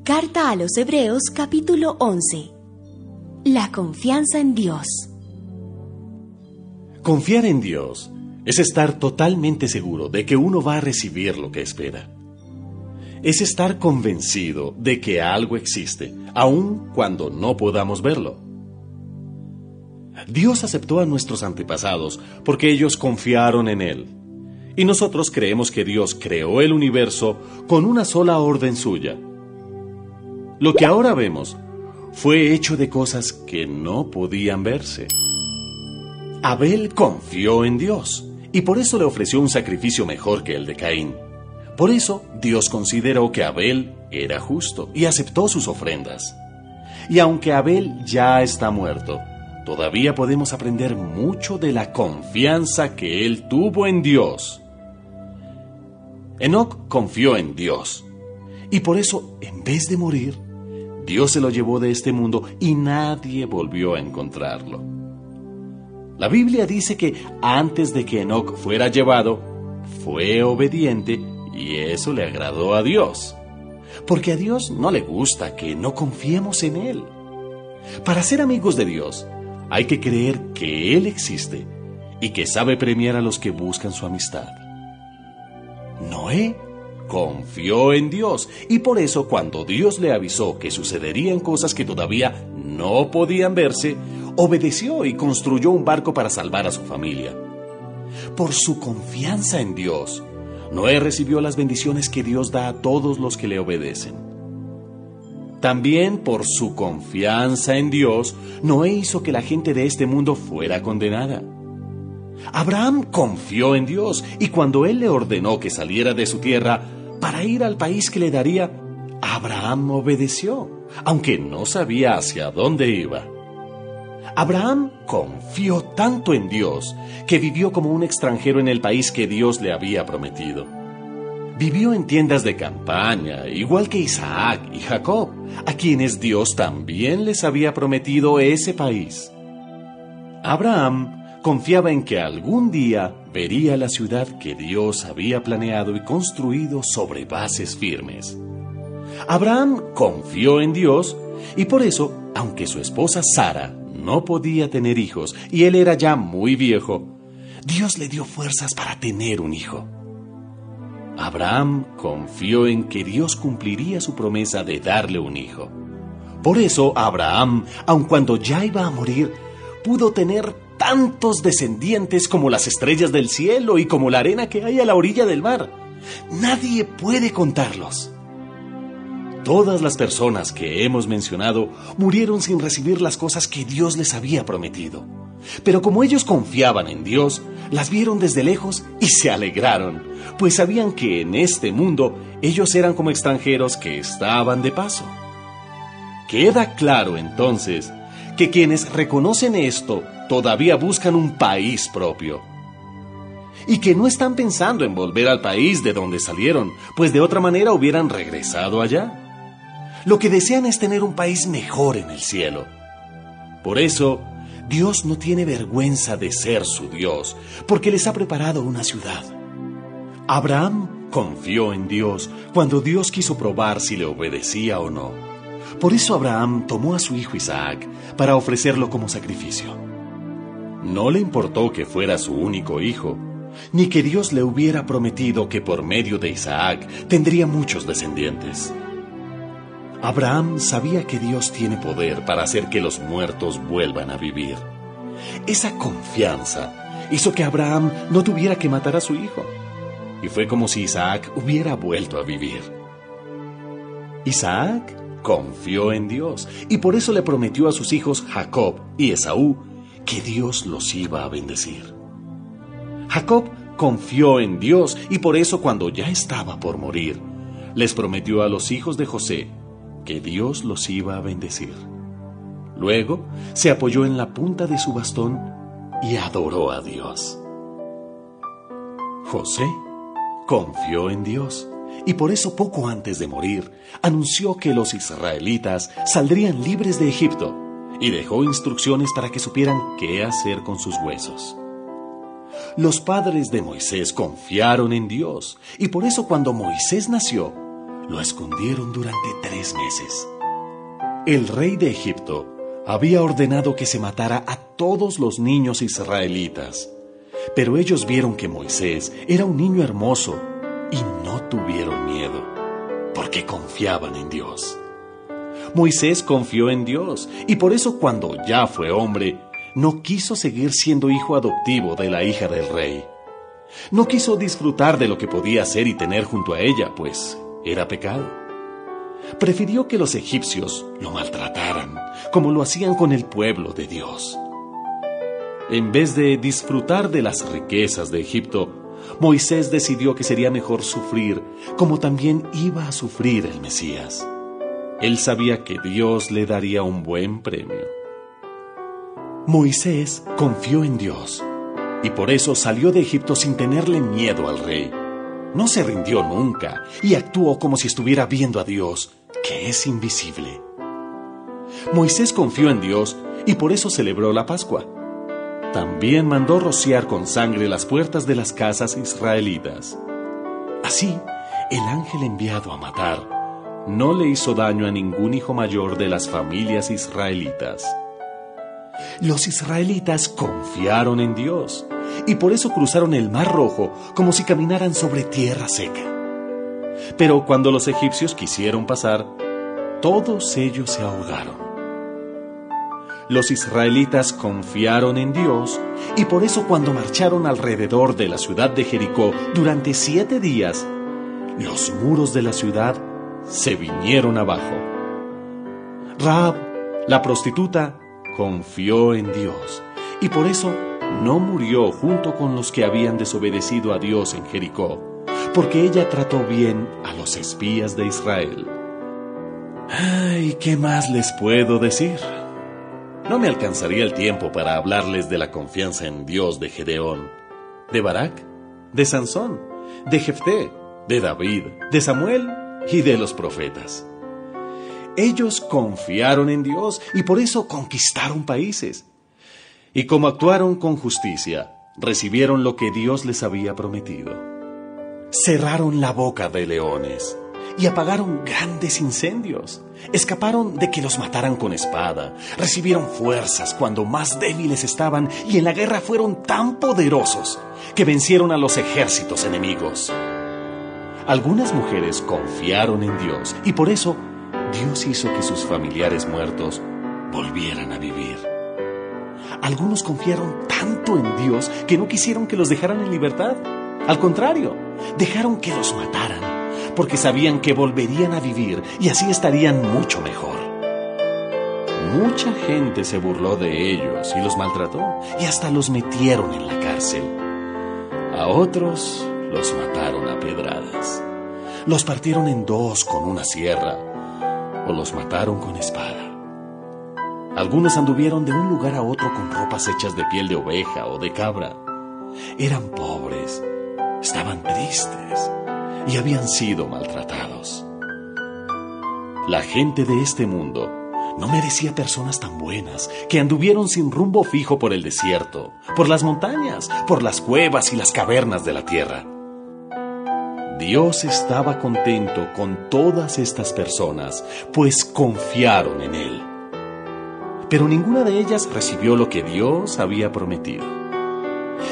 Carta a los Hebreos, capítulo 11. La confianza en Dios. Confiar en Dios es estar totalmente seguro de que uno va a recibir lo que espera. Es estar convencido de que algo existe, aun cuando no podamos verlo. Dios aceptó a nuestros antepasados porque ellos confiaron en Él. Y nosotros creemos que Dios creó el universo con una sola orden suya. Lo que ahora vemos fue hecho de cosas que no podían verse. Abel confió en Dios y por eso le ofreció un sacrificio mejor que el de Caín. Por eso Dios consideró que Abel era justo y aceptó sus ofrendas. Y aunque Abel ya está muerto, todavía podemos aprender mucho de la confianza que él tuvo en Dios. Enoc confió en Dios y por eso, en vez de morir, Dios se lo llevó de este mundo y nadie volvió a encontrarlo. La Biblia dice que antes de que Enoc fuera llevado, fue obediente y eso le agradó a Dios. Porque a Dios no le gusta que no confiemos en Él. Para ser amigos de Dios, hay que creer que Él existe y que sabe premiar a los que buscan su amistad. Noé confió en Dios y por eso cuando Dios le avisó que sucederían cosas que todavía no podían verse, obedeció y construyó un barco para salvar a su familia. Por su confianza en Dios, Noé recibió las bendiciones que Dios da a todos los que le obedecen. También por su confianza en Dios, Noé hizo que la gente de este mundo fuera condenada. Abraham confió en Dios y cuando Él le ordenó que saliera de su tierra para ir al país que le daría, Abraham obedeció, aunque no sabía hacia dónde iba. Abraham confió tanto en Dios que vivió como un extranjero en el país que Dios le había prometido. Vivió en tiendas de campaña, igual que Isaac y Jacob, a quienes Dios también les había prometido ese país. Abraham confiaba en que algún día vería la ciudad que Dios había planeado y construido sobre bases firmes. Abraham confió en Dios y por eso, aunque su esposa Sara no podía tener hijos y él era ya muy viejo, Dios le dio fuerzas para tener un hijo. Abraham confió en que Dios cumpliría su promesa de darle un hijo. Por eso Abraham, aun cuando ya iba a morir, pudo tener tantos descendientes como las estrellas del cielo y como la arena que hay a la orilla del mar. Nadie puede contarlos. Todas las personas que hemos mencionado murieron sin recibir las cosas que Dios les había prometido. Pero como ellos confiaban en Dios, las vieron desde lejos y se alegraron, pues sabían que en este mundo ellos eran como extranjeros que estaban de paso. Queda claro entonces que quienes reconocen esto todavía buscan un país propio. Y que no están pensando en volver al país de donde salieron, pues de otra manera hubieran regresado allá. Lo que desean es tener un país mejor en el cielo. Por eso, Dios no tiene vergüenza de ser su Dios, porque les ha preparado una ciudad. Abraham confió en Dios cuando Dios quiso probar si le obedecía o no. Por eso Abraham tomó a su hijo Isaac para ofrecerlo como sacrificio. No le importó que fuera su único hijo, ni que Dios le hubiera prometido que por medio de Isaac tendría muchos descendientes. Abraham sabía que Dios tiene poder para hacer que los muertos vuelvan a vivir. Esa confianza hizo que Abraham no tuviera que matar a su hijo, y fue como si Isaac hubiera vuelto a vivir. Isaac confió en Dios y por eso le prometió a sus hijos Jacob y Esaú que Dios los iba a bendecir. Jacob confió en Dios y por eso cuando ya estaba por morir, les prometió a los hijos de José que Dios los iba a bendecir. Luego se apoyó en la punta de su bastón y adoró a Dios. José confió en Dios y por eso poco antes de morir anunció que los israelitas saldrían libres de Egipto y dejó instrucciones para que supieran qué hacer con sus huesos. Los padres de Moisés confiaron en Dios y por eso cuando Moisés nació, lo escondieron durante 3 meses. El rey de Egipto había ordenado que se matara a todos los niños israelitas, pero ellos vieron que Moisés era un niño hermoso y no tuvieron miedo, porque confiaban en Dios. Moisés confió en Dios y por eso cuando ya fue hombre, no quiso seguir siendo hijo adoptivo de la hija del rey. No quiso disfrutar de lo que podía hacer y tener junto a ella, pues era pecado. Prefirió que los egipcios lo maltrataran, como lo hacían con el pueblo de Dios. En vez de disfrutar de las riquezas de Egipto, Moisés decidió que sería mejor sufrir, como también iba a sufrir el Mesías. Él sabía que Dios le daría un buen premio. Moisés confió en Dios, y por eso salió de Egipto sin tenerle miedo al rey. No se rindió nunca y actuó como si estuviera viendo a Dios, que es invisible. Moisés confió en Dios y por eso celebró la Pascua. También mandó rociar con sangre las puertas de las casas israelitas. Así, el ángel enviado a matar no le hizo daño a ningún hijo mayor de las familias israelitas. Los israelitas confiaron en Dios y por eso cruzaron el Mar Rojo como si caminaran sobre tierra seca. Pero cuando los egipcios quisieron pasar, todos ellos se ahogaron. Los israelitas confiaron en Dios y por eso cuando marcharon alrededor de la ciudad de Jericó durante 7 días, los muros de la ciudad se vinieron abajo. Rahab, la prostituta, confió en Dios y por eso no murió junto con los que habían desobedecido a Dios en Jericó, porque ella trató bien a los espías de Israel. Ay, ¿qué más les puedo decir? No me alcanzaría el tiempo para hablarles de la confianza en Dios de Gedeón, de Barak, de Sansón, de Jefté, de David, de Samuel y de los profetas. Ellos confiaron en Dios y por eso conquistaron países. Y como actuaron con justicia, recibieron lo que Dios les había prometido. Cerraron la boca de leones y apagaron grandes incendios. Escaparon de que los mataran con espada. Recibieron fuerzas cuando más débiles estaban y en la guerra fueron tan poderosos que vencieron a los ejércitos enemigos. Algunas mujeres confiaron en Dios y por eso Dios hizo que sus familiares muertos volvieran a vivir. Algunos confiaron tanto en Dios que no quisieron que los dejaran en libertad. Al contrario, dejaron que los mataran, porque sabían que volverían a vivir y así estarían mucho mejor. Mucha gente se burló de ellos y los maltrató y hasta los metieron en la cárcel. A otros los mataron a pedradas. Los partieron en 2 con una sierra o los mataron con espada. Algunos anduvieron de un lugar a otro con ropas hechas de piel de oveja o de cabra. Eran pobres, estaban tristes y habían sido maltratados. La gente de este mundo no merecía personas tan buenas que anduvieron sin rumbo fijo por el desierto, por las montañas, por las cuevas y las cavernas de la tierra. Dios estaba contento con todas estas personas, pues confiaron en Él. Pero ninguna de ellas recibió lo que Dios había prometido.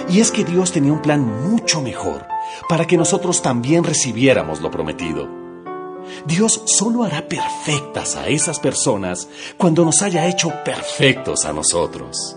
Y es que Dios tenía un plan mucho mejor para que nosotros también recibiéramos lo prometido. Dios solo hará perfectas a esas personas cuando nos haya hecho perfectos a nosotros.